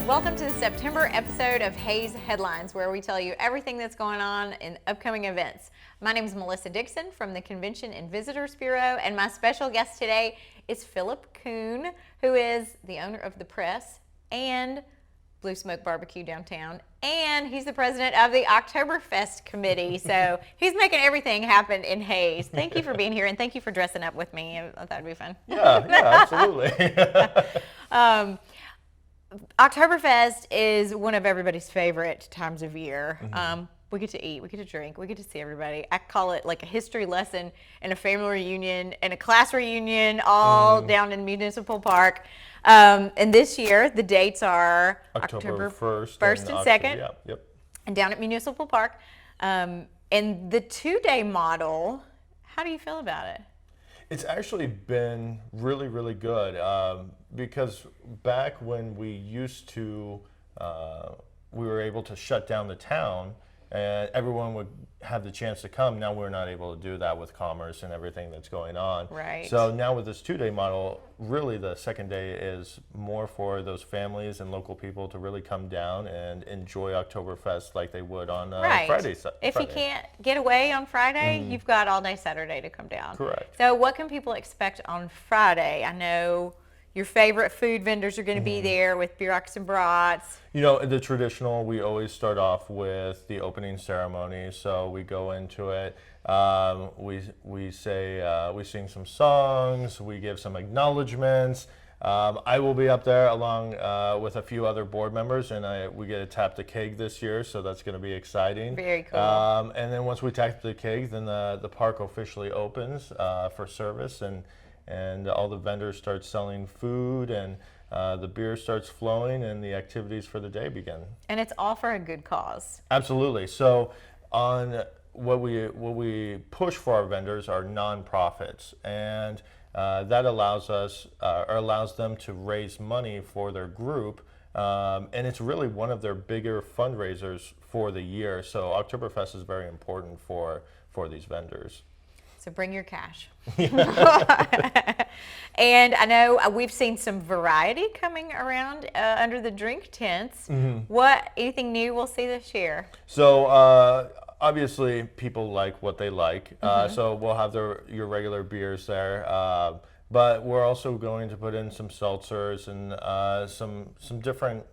Welcome to the September episode of Hayes Headlines, where we tell you everything that's going on in upcoming events. My name is Melissa Dixon from the Convention and Visitors Bureau, and my special guest today is Philip Kuhn, who is the owner of The Press and Blue Smoke Barbecue downtown, and he's the president of the Oktoberfest committee. So he's making everything happen in Hayes. Thank you for being here, and thank you for dressing up with me. I thought it'd be fun. Yeah, absolutely. Oktoberfest is one of everybody's favorite times of year. We get to eat, we get to drink, we get to see everybody. I call it like a history lesson and a family reunion and a class reunion all down in Municipal Park. And this year, the dates are October 1st and 2nd, and down at Municipal Park. And the 2-day model, how do you feel about it? It's actually been really, really good because back when we used to, we were able to shut down the town and everyone would have the chance to come. Now we're not able to do that with commerce and everything that's going on. Right. So now with this 2-day model, really the second day is more for those families and local people to really come down and enjoy Oktoberfest like they would on Friday. If you can't get away on Friday, you've got all day Saturday to come down. Correct. So what can people expect on Friday? I know your favorite food vendors are going to be there with bierocks and brats. You know, the traditional, we always start off with the opening ceremony. So we go into it, we sing some songs, we give some acknowledgments. I will be up there along with a few other board members, and we get to tap the keg this year, so that's going to be exciting. Very cool. And then once we tap the keg, then the park officially opens for service, and all the vendors start selling food, and the beer starts flowing, and the activities for the day begin. And it's all for a good cause. Absolutely. So on what we push for our vendors are nonprofits, and that allows us or allows them to raise money for their group, and it's really one of their bigger fundraisers for the year. So Oktoberfest is very important for these vendors. So bring your cash. And I know we've seen some variety coming around under the drink tents. Anything new we'll see this year? So obviously people like what they like. So we'll have your regular beers there. But we're also going to put in some seltzers and some different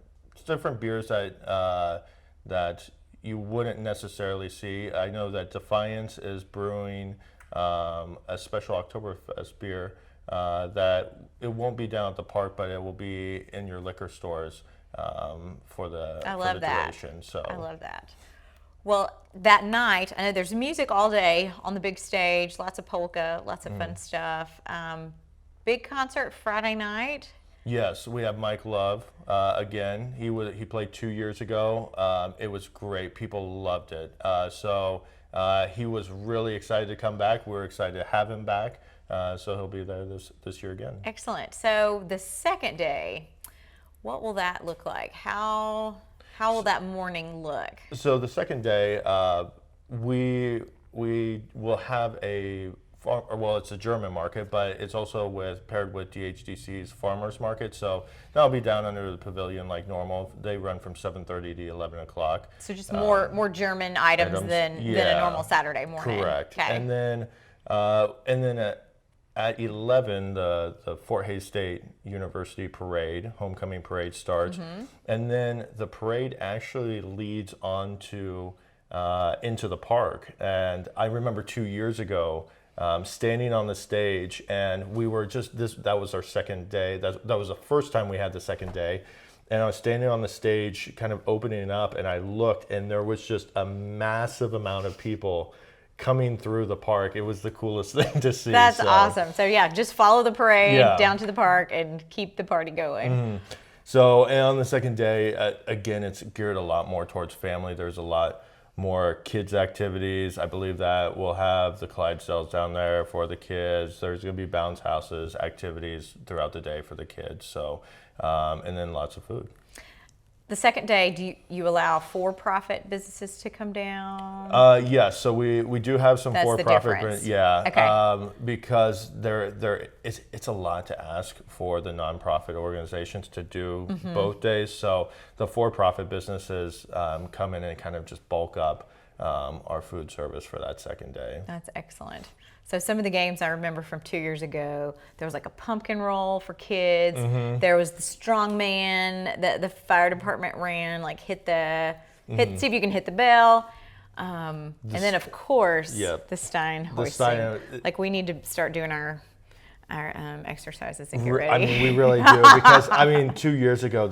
beers that you wouldn't necessarily see. I know that Defiance is brewing a special Oktoberfest beer that it won't be down at the park, but it will be in your liquor stores for the duration. So I love that. Well, that night, I know there's music all day on the big stage, lots of polka, lots of fun stuff. Big concert Friday night. Yes, we have Mike Love again. He played 2 years ago. It was great. People loved it. So he was really excited to come back. We're excited to have him back. So he'll be there this year again. Excellent. So the second day, what will that look like? How will that morning look? So the second day, we will have it's a German market, but it's also paired with DHDC's farmers market. So that'll be down under the pavilion like normal. They run from 7:30 to 11 o'clock. So just more German items than a normal Saturday morning. Correct. Okay. And then at 11, the Fort Hays State University parade, homecoming parade starts, and then the parade actually leads into the park. And I remember 2 years ago. Standing on the stage, and we were that was our second day. That was the first time we had the second day. And I was standing on the stage, kind of opening up, and I looked, and there was just a massive amount of people coming through the park. It was the coolest thing to see. That's awesome. So yeah, just follow the parade down to the park and keep the party going. So, and on the second day, again, it's geared a lot more towards family. There's a lot more kids activities. I believe that we'll have the Clydesdales down there for the kids. There's going to be bounce houses, activities throughout the day for the kids. So, and then lots of food. the second day, do you allow for-profit businesses to come down? Yes, so we do have some That's the for-profit, difference. yeah, Okay. because it's a lot to ask for the nonprofit organizations to do both days. So the for-profit businesses come in and kind of just bulk up our food service for that second day. That's excellent. So some of the games I remember from 2 years ago, there was like a pumpkin roll for kids. There was the strongman that the fire department ran, like see if you can hit the bell. And then of course, the Stein hoisting. Like we need to start doing our exercises and get ready. I mean, we really do, because I mean, 2 years ago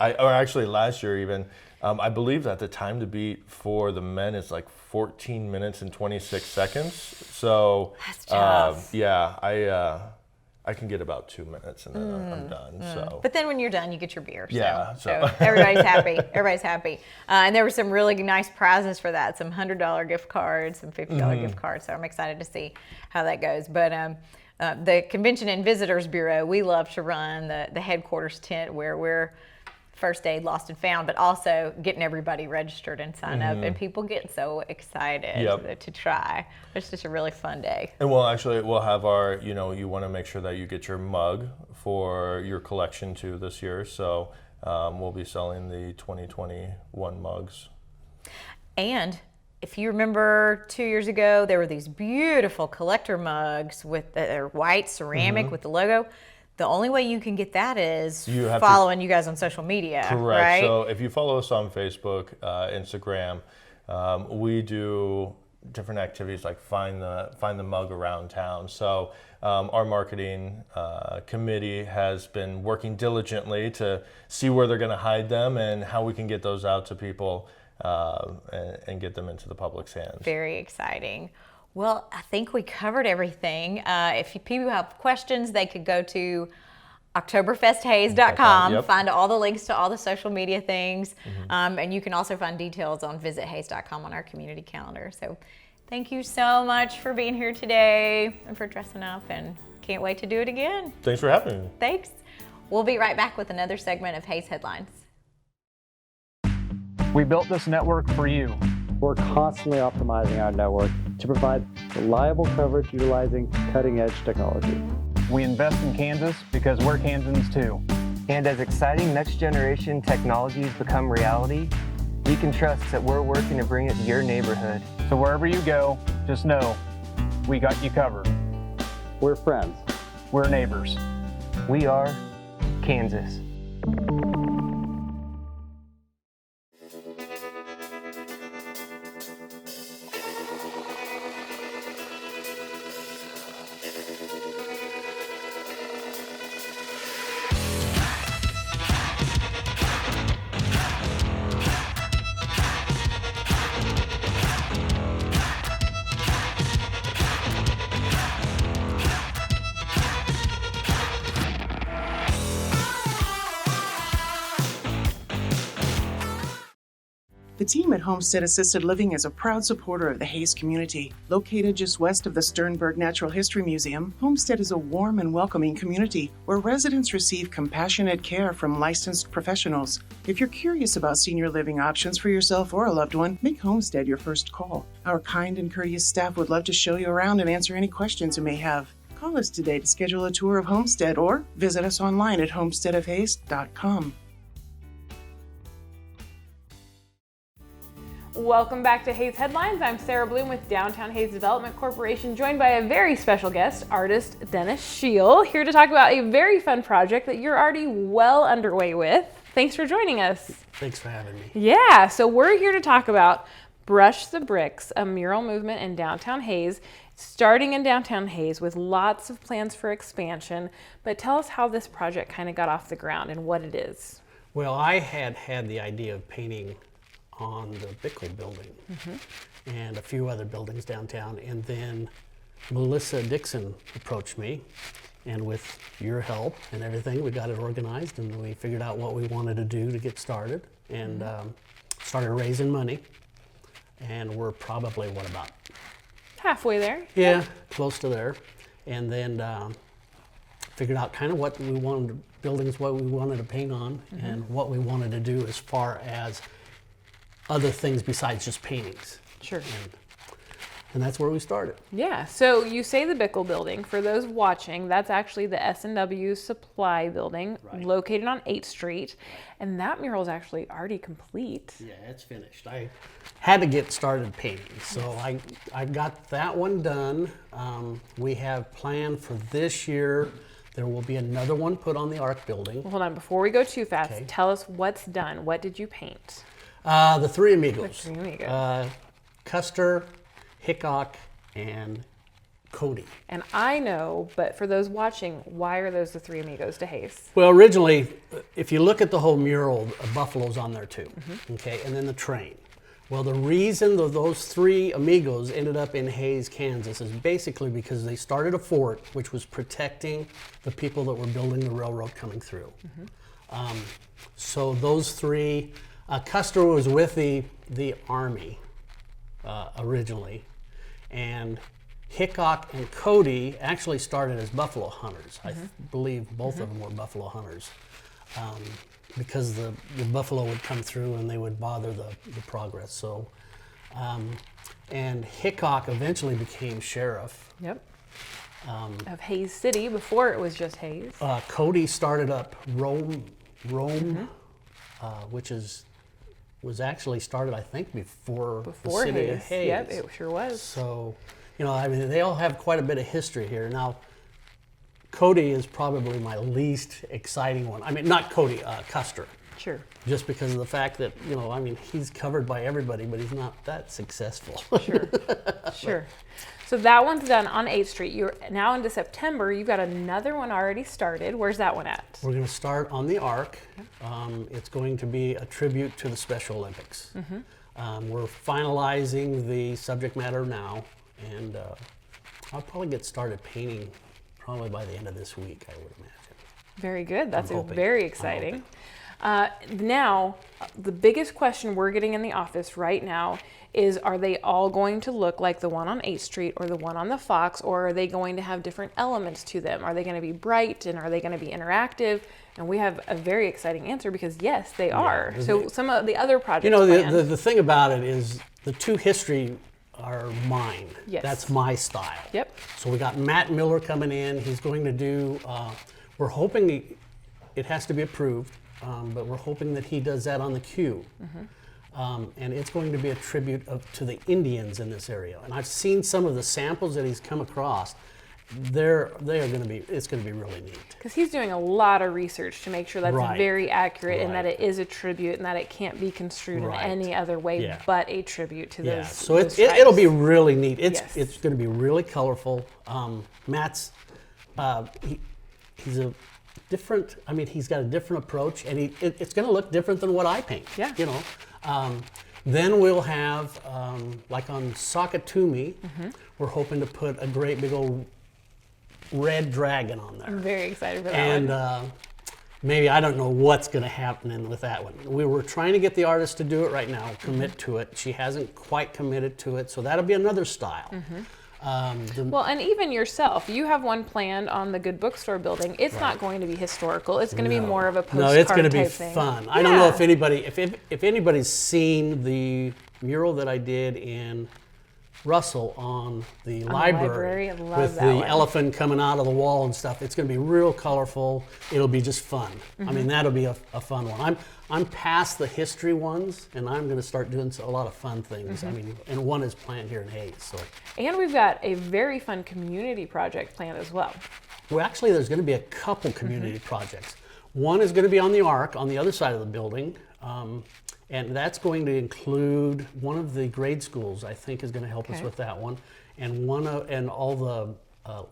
or actually last year even, I believe that the time to beat for the men is like 14 minutes and 26 seconds. So that's tough. I can get about 2 minutes and then I'm done. So, but then when you're done, you get your beer. Yeah. So everybody's happy. Everybody's happy. And there were some really nice prizes for that. Some $100 gift cards, some $50 gift cards. So I'm excited to see how that goes. But the Convention and Visitors Bureau, we love to run the headquarters tent where we're first aid, lost and found, but also getting everybody registered and sign up, and people get so excited to try. It's just a really fun day. And we'll have our, you want to make sure that you get your mug for your collection too this year. So we'll be selling the 2021 mugs. And if you remember 2 years ago, there were these beautiful collector mugs with they're white ceramic with the logo. The only way you can get that is following you guys on social media. Correct. Right? So if you follow us on Facebook, Instagram, we do different activities like find the mug around town. So our marketing committee has been working diligently to see where they're going to hide them and how we can get those out to people and get them into the public's hands. Very exciting. Well, I think we covered everything. If people have questions, they could go to Oktoberfesthays.com, find all the links to all the social media things, and you can also find details on visithays.com on our community calendar. So thank you so much for being here today and for dressing up, and can't wait to do it again. Thanks for having me. Thanks. We'll be right back with another segment of Hays Headlines. We built this network for you. We're constantly optimizing our network to provide reliable coverage utilizing cutting-edge technology. We invest in Kansas because we're Kansans too. And as exciting next-generation technologies become reality, we can trust that we're working to bring it to your neighborhood. So wherever you go, just know we got you covered. We're friends. We're neighbors. We are Kansas. The team at Homestead Assisted Living is a proud supporter of the Hays community. Located just west of the Sternberg Natural History Museum, Homestead is a warm and welcoming community where residents receive compassionate care from licensed professionals. If you're curious about senior living options for yourself or a loved one, make Homestead your first call. Our kind and courteous staff would love to show you around and answer any questions you may have. Call us today to schedule a tour of Homestead or visit us online at homesteadofhays.com. Welcome back to Hays Headlines. I'm Sara Bloom with Downtown Hays Development Corporation, joined by a very special guest, artist Dennis Schiel, here to talk about a very fun project that you're already well underway with. Thanks for joining us. Thanks for having me. Yeah, so we're here to talk about Brush the Bricks, a mural movement in downtown Hays, starting in downtown Hays with lots of plans for expansion. But tell us how this project kind of got off the ground and what it is. Well, I had the idea of painting on the Bickle building and a few other buildings downtown, and then Melissa Dixon approached me, and with your help and everything, we got it organized and we figured out what we wanted to do to get started, and started raising money, and we're probably about halfway there? Yeah, close to there. And then figured out kind of what we wanted buildings what we wanted to paint on and what we wanted to do as far as other things besides just paintings. Sure. And that's where we started. Yeah, so you say the Bickle building. For those watching, that's actually the S&W Supply building located on 8th Street. And that mural is actually already complete. Yeah, it's finished. I had to get started painting, so I got that one done. We have planned for this year, there will be another one put on the Arc building. Well, hold on, before we go too fast, Okay. tell us what's done. What did you paint? The Three Amigos. The Three Amigos. Custer, Hickok, and Cody. And I know, but for those watching, why are those the Three Amigos to Hayes? Well, originally, if you look at the whole mural, Buffalo's on there too, okay, and then the train. Well, the reason that those Three Amigos ended up in Hayes, Kansas is basically because they started a fort which was protecting the people that were building the railroad coming through. So those three, Custer was with the Army originally, and Hickok and Cody actually started as buffalo hunters. I believe both of them were buffalo hunters, because the buffalo would come through and they would bother the progress. So, and Hickok eventually became sheriff. Yep. Of Hayes City before it was just Hayes. Cody started up Rome, which was actually started, I think, before the city Hayes. of Hayes. Yep, it sure was. So, I mean, they all have quite a bit of history here. Now, Cody is probably my least exciting one. I mean, not Cody, Custer. Sure. Just because of the fact that, I mean, he's covered by everybody, but he's not that successful. Sure. Sure. So that one's done on 8th Street. You're now into September. You've got another one already started. Where's that one at? We're going to start on the Arc. It's going to be a tribute to the Special Olympics. We're finalizing the subject matter now, and I'll probably get started painting probably by the end of this week, I would imagine. Very good. That's hoping. very exciting. Now, the biggest question we're getting in the office right now is, are they all going to look like the one on 8th Street or the one on the Fox, or are they going to have different elements to them? Are they going to be bright, and are they going to be interactive? And we have a very exciting answer, because yes, they are. So some of the other projects the thing about it is the two history are mine. Yes. That's my style. Yep. So we got Matt Miller coming in. He's going to do, we're hoping it has to be approved, but we're hoping that he does that on the queue. And it's going to be a tribute to the Indians in this area. And I've seen some of the samples that he's come across. It's going to be really neat. Because he's doing a lot of research to make sure that's Right. very accurate and that Right. it is a tribute and that it can't be construed Right. in any other way Yeah. but a tribute to those. So those it'll tribes. be really neat. It's Yes. going to be really colorful. Matt's he's a different. I mean, he's got a different approach, and it's going to look different than what I paint. Yeah. Then we'll have like on Sakatumi, we're hoping to put a great big old red dragon on there. I'm very excited for that And one. maybe, I don't know what's going to happen with that one. We were trying to get the artist to do it right now, commit to it. She hasn't quite committed to it, so that'll be another style. Well, and even yourself, you have one planned on the Good Bookstore building. It's not going to be historical. It's going to be more of a postcard No, it's going to be type thing. fun. I don't know Yeah. if anybody, if anybody's seen the mural that I did in Russell on the library I love with that the one. elephant coming out of the wall and stuff. It's going to be real colorful. It'll be just fun. I mean, that'll be a fun one. I'm past the history ones, and I'm going to start doing a lot of fun things. I mean, and one is planned here in Hayes. So, And we've got a very fun community project planned as well. well, actually, there's going to be a couple community projects. One is going to be on the Arc on the other side of the building. And that's going to include one of the grade schools, I think, is going to help us with that one, and and all the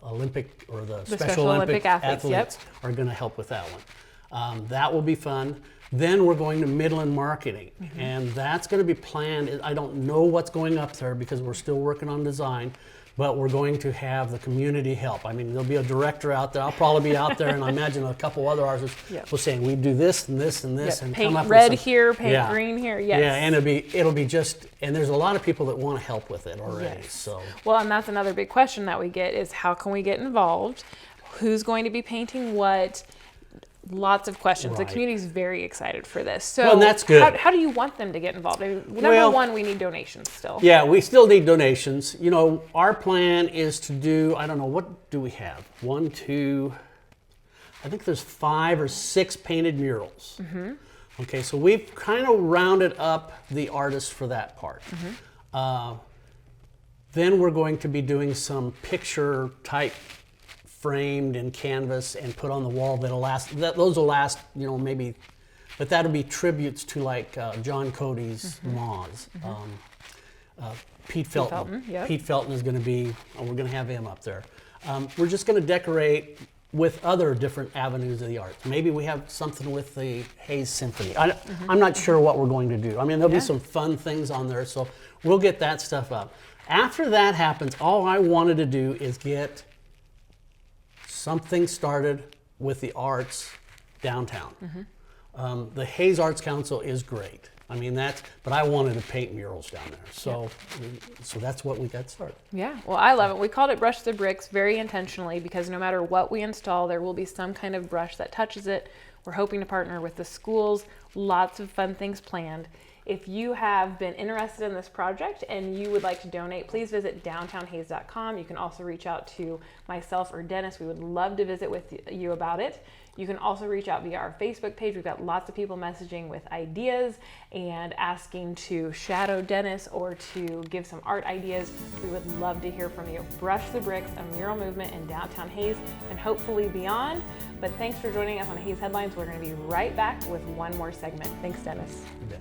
Olympic or the Special Olympic athletes are going to help with that one. That will be fun. Then we're going to Midland Marketing, and that's going to be planned. I don't know what's going up there because we're still working on design, but we're going to have the community help. I mean, there'll be a director out there. I'll probably be out there, and I imagine a couple other artists will saying, we do this and this and this, and paint come up red with some, here, paint green here. Yes. Yeah, and it'll be just, and there's a lot of people that want to help with it already. Yes. So Well, and that's another big question that we get is, how can we get involved? Who's going to be painting what? lots of questions. The Right. community's very excited for this. So Well, and that's good. How do you want them to get involved? I mean, number Well- one, we need donations still. Yeah, we still need donations. You know, our plan is to do, I don't know, what do we have? 1, 2, I think there's 5 or 6 painted murals. Okay, so we've kind of rounded up the artists for that part. Then we're going to be doing some picture type framed in canvas and put on the wall that'll last, those will last, you know, maybe, but that'll be tributes to like John Cody's Moths. Pete Felton. Felton, yep. Pete Felton is going to be, we're going to have him up there. We're just going to decorate with other different avenues of the arts. Maybe we have something with the Hayes Symphony. I'm not sure what we're going to do. I mean, there'll be some fun things on there, so we'll get that stuff up. After that happens, all I wanted to do is get something started with the arts downtown. The Hayes Arts Council is great. I mean, but I wanted to paint murals down there. So that's what we got started. Yeah, well, I love it. We called it Brush the Bricks very intentionally because no matter what we install, there will be some kind of brush that touches it. We're hoping to partner with the schools, lots of fun things planned. If you have been interested in this project and you would like to donate, please visit downtownhays.com. You can also reach out to myself or Dennis. We would love to visit with you about it. You can also reach out via our Facebook page. We've got lots of people messaging with ideas and asking to shadow Dennis or to give some art ideas. We would love to hear from you. Brush the Bricks, a mural movement in downtown Hayes and hopefully beyond. But thanks for joining us on Hayes Headlines. We're going to be right back with one more segment. Thanks, Dennis. You bet.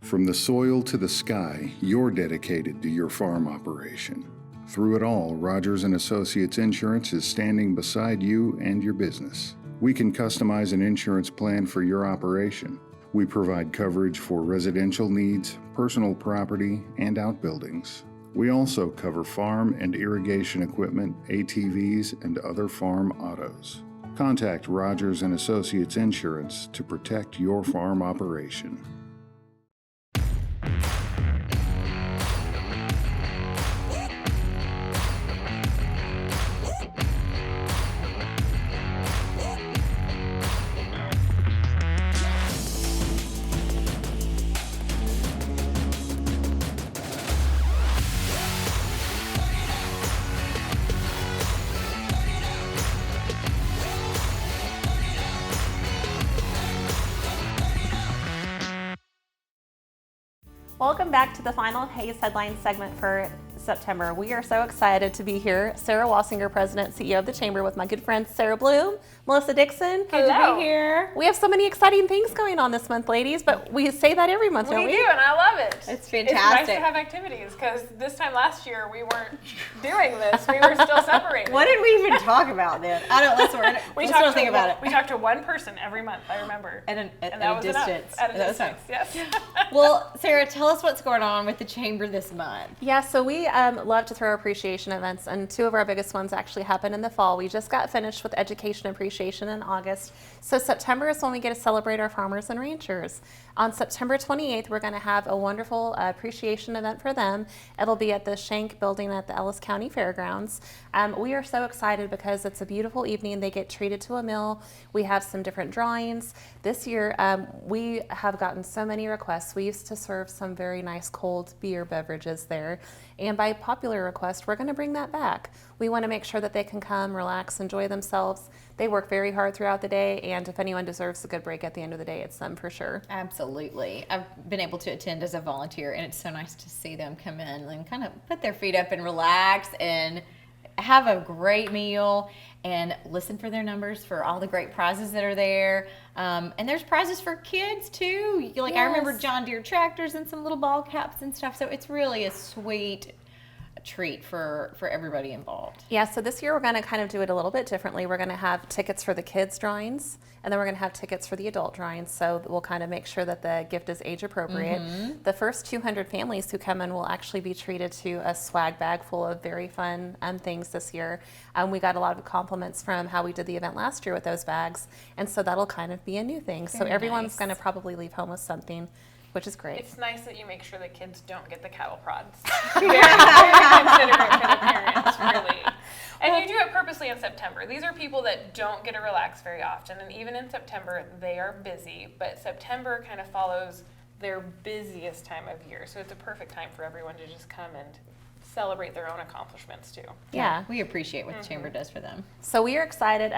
From the soil to the sky, you're dedicated to your farm operation. Through it all, Rogers & Associates Insurance is standing beside you and your business. We can customize an insurance plan for your operation. We provide coverage for residential needs, personal property, and outbuildings. We also cover farm and irrigation equipment, ATVs, and other farm autos. Contact Rogers & Associates Insurance to protect your farm operation. Welcome back to the final Hayes Headlines segment for September. We are so excited to be here. Sarah Wasinger, President, CEO of the Chamber, with my good friends Sara Bloom, Melissa Dixon. Good to be here. We have so many exciting things going on this month, ladies, but we say that every month, don't we? We do, and I love it. It's It's fantastic. nice to have activities because this time last year we weren't doing this. We were still separated. What did we even talk about then? I don't. Let's think about it. We talked to one person every month. I remember. At and a that was enough. distance. At a That was distance. Yes. Well, Sarah, tell us what's going on with the Chamber this month. Yeah, so we love to throw our appreciation events, and two of our biggest ones actually happen in the fall. We just got finished with Education Appreciation in August. So September is when we get to celebrate our farmers and ranchers. On September 28th, we're going to have a wonderful appreciation event for them. It'll be at the Shank building at the Ellis County Fairgrounds. We are so excited because it's a beautiful evening. They get treated to a meal. We have some different drawings. This year, we have gotten so many requests. We used to serve some very nice cold beer beverages there. And by popular request, we're going to bring that back. We want to make sure that they can come, relax, enjoy themselves. They work very hard throughout the day, and if anyone deserves a good break at the end of the day, it's them for sure. Absolutely. I've been able to attend as a volunteer, and it's so nice to see them come in and kind of put their feet up and relax and have a great meal and listen for their numbers for all the great prizes that are there. And there's prizes for kids too. Like I remember John Deere tractors and some little ball caps and stuff. So it's really a sweet treat for everybody involved. Yeah, so this year we're going to kind of do it a little bit differently. We're going to have tickets for the kids' drawings, and then we're going to have tickets for the adult drawings. So we'll kind of make sure that the gift is age appropriate. The first 200 families who come in will actually be treated to a swag bag full of very fun things this year. We got a lot of compliments from how we did the event last year with those bags, and so that'll kind of be a new thing. So everyone's going to probably leave home with something, which is great. It's nice that you make sure the kids don't get the cattle prods. Very, very considerate for the parents, really. And you do it purposely in September. These are people that don't get to relax very often, and even in September, they are busy, but September kind of follows their busiest time of year, so it's a perfect time for everyone to just come and celebrate their own accomplishments too. Yeah. We appreciate what the Chamber does for them. So we are excited.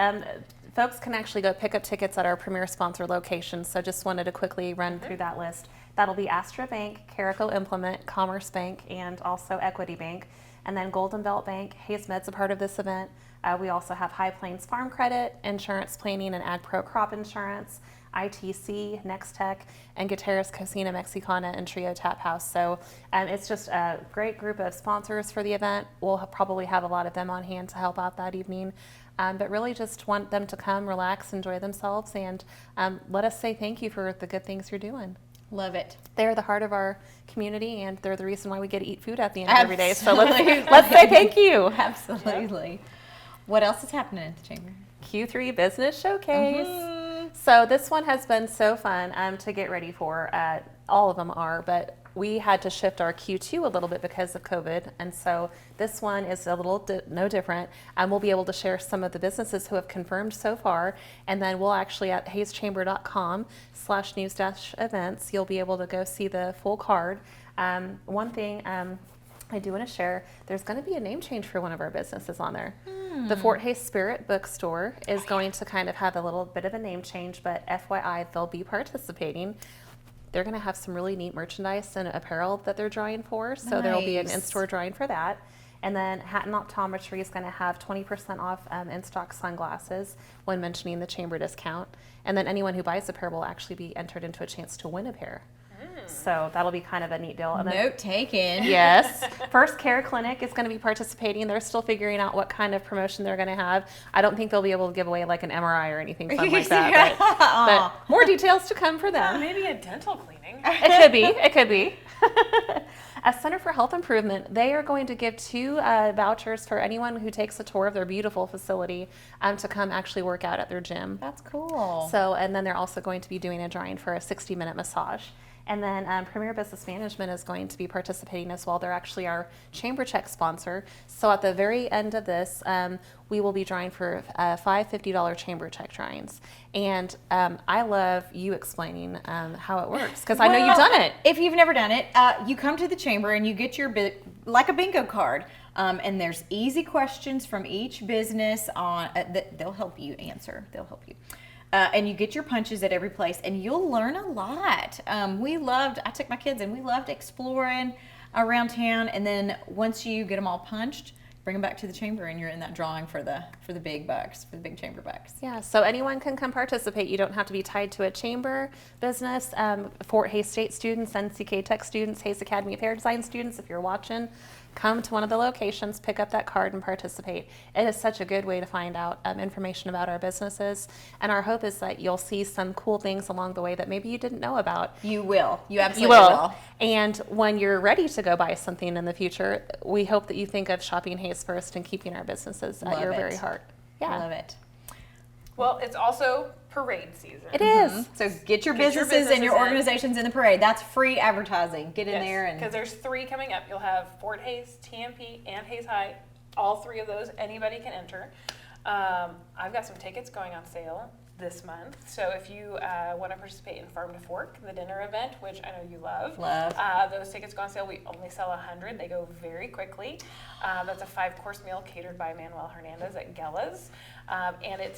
Folks can actually go pick up tickets at our premier sponsor locations, so just wanted to quickly run through that list. That'll be Astra Bank, Carico Implement, Commerce Bank, and also Equity Bank. And then Golden Belt Bank, Hayes Med's a part of this event. We also have High Plains Farm Credit, Insurance Planning and Ag Pro Crop Insurance, ITC, Nex-Tech, and Gutierrez Cocina Mexicana and Trio Tap House. So it's just a great group of sponsors for the event. We'll probably have a lot of them on hand to help out that evening. But really just want them to come, relax, enjoy themselves, and let us say thank you for the good things you're doing. Love it. They're the heart of our community, and they're the reason why we get to eat food at the end of every day. So let's say thank you. Absolutely. Yep. What else is happening at the Chamber? Q3 Business Showcase. So this one has been so fun to get ready for. All of them are, but we had to shift our Q2 a little bit because of COVID, and so this one is a little no different. We'll be able to share some of the businesses who have confirmed so far, and then we'll actually at hazeschamber.com/news-events, you'll be able to go see the full card. One thing I do want to share, there's going to be a name change for one of our businesses on there. The Fort Hays Spirit Bookstore is going to kind of have a little bit of a name change, but FYI, they'll be participating. They're going to have some really neat merchandise and apparel that they're drawing for, so there will be an in-store drawing for that. And then Hatton Optometry is going to have 20% off in-stock sunglasses when mentioning the Chamber discount. And then anyone who buys a pair will actually be entered into a chance to win a pair. So that'll be kind of a neat deal. And then, note taken. Yes. First Care Clinic is going to be participating. They're still figuring out what kind of promotion they're going to have. I don't think they'll be able to give away like an MRI or anything fun like that. But more details to come for them. Maybe a dental cleaning. It could be. It could be. A Center for Health Improvement, they are going to give 2 vouchers for anyone who takes a tour of their beautiful facility to come actually work out at their gym. That's cool. So, and then they're also going to be doing a drawing for a 60-minute massage. And then Premier Business Management is going to be participating as well. They're actually our Chamber Check sponsor. So at the very end of this, we will be drawing for 5 $50 Chamber Check drawings. And I love you explaining how it works, because I know you've done it. If you've never done it, you come to the Chamber and you get your, like a bingo card. And there's easy questions from each business on they'll help you answer. They'll help you. And you get your punches at every place, and you'll learn a lot. I took my kids, and we loved exploring around town. And then once you get them all punched, bring them back to the Chamber, and you're in that drawing for the big bucks, for the big Chamber bucks. Yeah, so anyone can come participate. You don't have to be tied to a Chamber business. Fort Hays State students, NCK Tech students, Hays Academy of Hair Design students, if you're watching, come to one of the locations, pick up that card, and participate. It is such a good way to find out information about our businesses. And our hope is that you'll see some cool things along the way that maybe you didn't know about. You will. You absolutely will. And when you're ready to go buy something in the future, we hope that you think of shopping Hays first and keeping our businesses at your very heart. Yeah. Love it. Well, it's also parade season. It is. So get your businesses and your organizations in the parade. That's free advertising. Get in there. Because there's 3 coming up. You'll have Fort Hays, TMP, and Hays High. All 3 of those, anybody can enter. I've got some tickets going on sale this month. So if you want to participate in Farm to Fork, the dinner event, which I know you love. Those tickets go on sale. We only sell 100. They go very quickly. That's a 5-course meal catered by Manuel Hernandez at Gella's. And it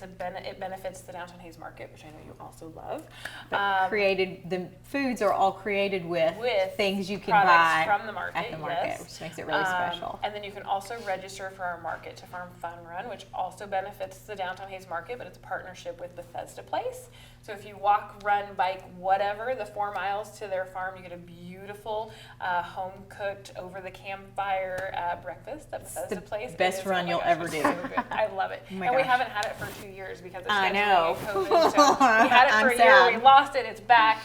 benefits the Downtown Hays Market, which I know you also love. The foods are all created with things you can buy from the market, at the market, which makes it really special. And then you can also register for our Market to Farm Fun Run, which also benefits the Downtown Hays Market, but it's a partnership with the Bethesda Place. So if you walk, run, bike, whatever, the 4 miles to their farm, you get a beautiful home-cooked, over-the-campfire breakfast at Bethesda Place. Best run you'll ever do. So good. I love it. Oh my and we gosh. haven't had it for 2 years because of I scheduling know. and COVID. So we had it for I'm a sad. year, we lost it, it's back.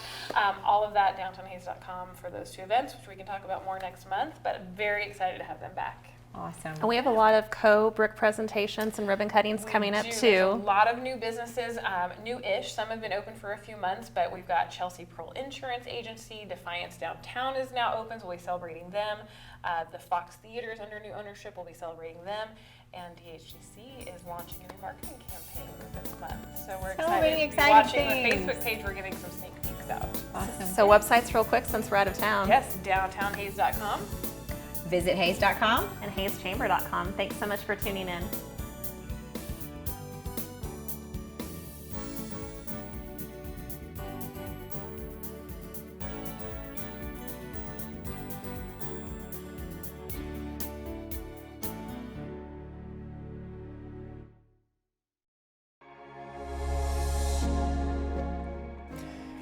All of that, downtownhays.com for those 2 events, which we can talk about more next month, but very excited to have them back. Awesome. And we have a lot of co-brick presentations and ribbon cuttings coming up There's too. a lot of new businesses, new-ish. Some have been open for a few months, but we've got Chelsea Pearl Insurance Agency. Defiance Downtown is now open, so we'll be celebrating them. The Fox Theater is under new ownership. We'll be celebrating them. And DHGC is launching a new marketing campaign this month. So we're many excited to be exciting watching things. the Facebook page. We're giving some sneak peeks out. Awesome. So websites real quick since we're out of town. Yes, downtownhays.com. Visit Hayes.com. And HayesChamber.com. Thanks so much for tuning in.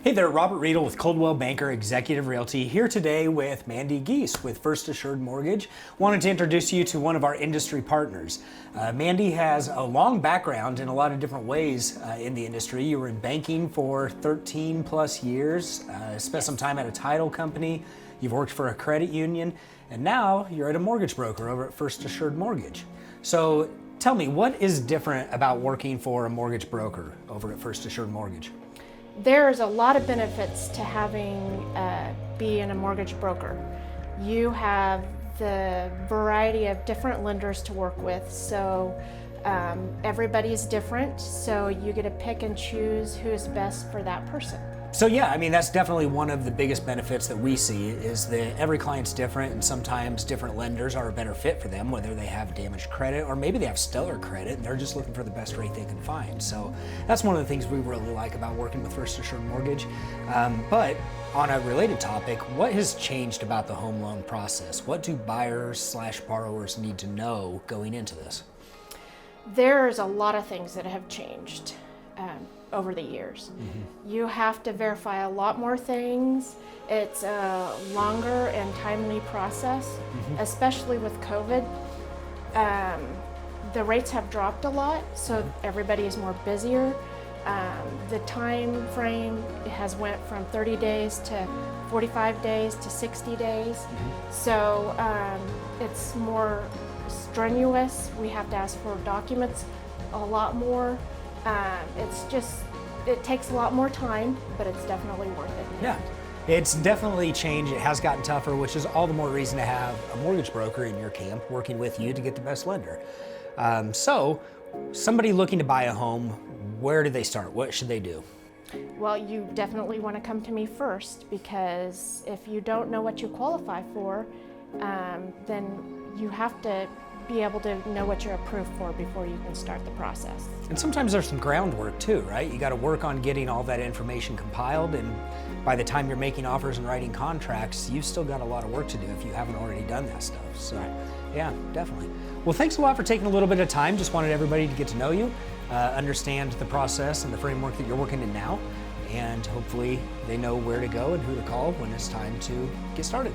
Hey there, Robert Riedel with Coldwell Banker Executive Realty, here today with Mandy Geese with First Assured Mortgage. Wanted to introduce you to one of our industry partners. Mandy has a long background in a lot of different ways in the industry. You were in banking for 13 plus years, spent some time at a title company, you've worked for a credit union, and now you're at a mortgage broker over at First Assured Mortgage. So tell me, what is different about working for a mortgage broker over at First Assured Mortgage? There's a lot of benefits to having being a mortgage broker. You have the variety of different lenders to work with, so everybody's different, so you get to pick and choose who's best for that person. So yeah, I mean, that's definitely one of the biggest benefits that we see is that every client's different, and sometimes different lenders are a better fit for them, whether they have damaged credit or maybe they have stellar credit and they're just looking for the best rate they can find. So that's one of the things we really like about working with First Assured Mortgage. But on a related topic, what has changed about the home loan process? What do buyers/borrowers need to know going into this? There's a lot of things that have changed over the years. You have to verify a lot more things. It's a longer and timely process, especially with COVID. The rates have dropped a lot, so everybody is more busier. The time frame has went from 30 days to 45 days to 60 days. So it's more strenuous. We have to ask for documents a lot more. It takes a lot more time, but it's definitely worth it. Yeah, it's definitely changed. It has gotten tougher, which is all the more reason to have a mortgage broker in your camp working with you to get the best lender. So somebody looking to buy a home, where do they start? What should they do? Well, you definitely want to come to me first, because if you don't know what you qualify for, then you have to be able to know what you're approved for before you can start the process. And sometimes there's some groundwork too, right? You got to work on getting all that information compiled, and by the time you're making offers and writing contracts, you've still got a lot of work to do if you haven't already done that stuff. So yeah, definitely. Well, thanks a lot for taking a little bit of time. Just wanted everybody to get to know you, understand the process and the framework that you're working in now, and hopefully they know where to go and who to call when it's time to get started.